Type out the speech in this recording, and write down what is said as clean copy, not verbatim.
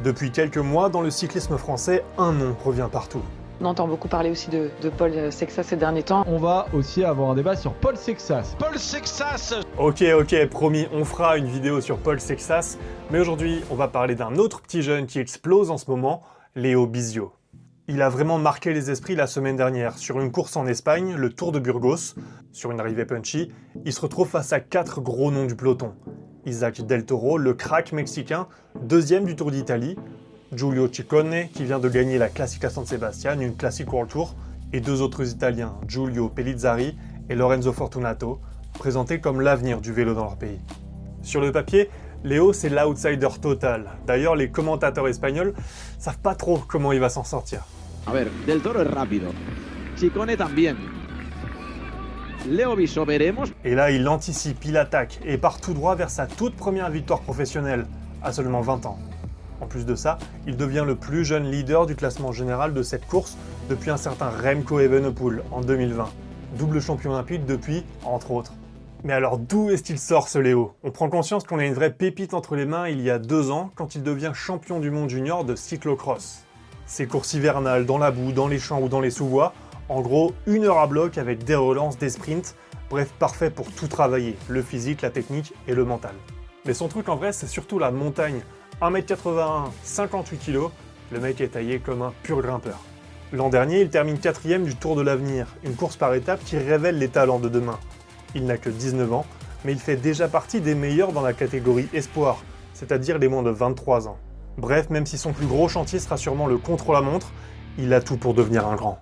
Depuis quelques mois, dans le cyclisme français, un nom revient partout. On entend beaucoup parler aussi de Paul Sexas ces derniers temps. On va aussi avoir un débat sur Paul Sexas. Paul Sexas! Ok, promis, on fera une vidéo sur Paul Sexas, mais aujourd'hui, on va parler d'un autre petit jeune qui explose en ce moment, Léo Bizio. Il a vraiment marqué les esprits la semaine dernière. Sur une course en Espagne, le Tour de Burgos, sur une arrivée punchy, il se retrouve face à 4 gros noms du peloton. Isaac Del Toro, le crack mexicain, deuxième du Tour d'Italie, Giulio Ciccone, qui vient de gagner la Classica San Sebastian, une Classic World Tour, et deux autres Italiens, Giulio Pellizzari et Lorenzo Fortunato, présentés comme l'avenir du vélo dans leur pays. Sur le papier, Léo, c'est l'outsider total. D'ailleurs, les commentateurs espagnols savent pas trop comment il va s'en sortir. A ver, Del Toro es rápido. Ciccone también. Léo Bizio veremos. Et là, il anticipe, il attaque, et part tout droit vers sa toute première victoire professionnelle, à seulement 20 ans. En plus de ça, il devient le plus jeune leader du classement général de cette course depuis un certain Remco Evenepoel en 2020. Double champion olympique depuis, entre autres. Mais alors d'où est-ce qu'il sort ce Léo? On prend conscience qu'on a une vraie pépite entre les mains il y a 2 ans quand il devient champion du monde junior de cyclocross. Ces courses hivernales dans la boue, dans les champs ou dans les sous-bois, en gros 1 heure à bloc avec des relances, des sprints, bref parfait pour tout travailler, le physique, la technique et le mental. Mais son truc en vrai c'est surtout la montagne. 1m81, 58 kg, le mec est taillé comme un pur grimpeur. L'an dernier, il termine 4ème du Tour de l'Avenir, une course par étapes qui révèle les talents de demain. Il n'a que 19 ans, mais il fait déjà partie des meilleurs dans la catégorie Espoir, c'est-à-dire les moins de 23 ans. Bref, même si son plus gros chantier sera sûrement le contre-la-montre, il a tout pour devenir un grand.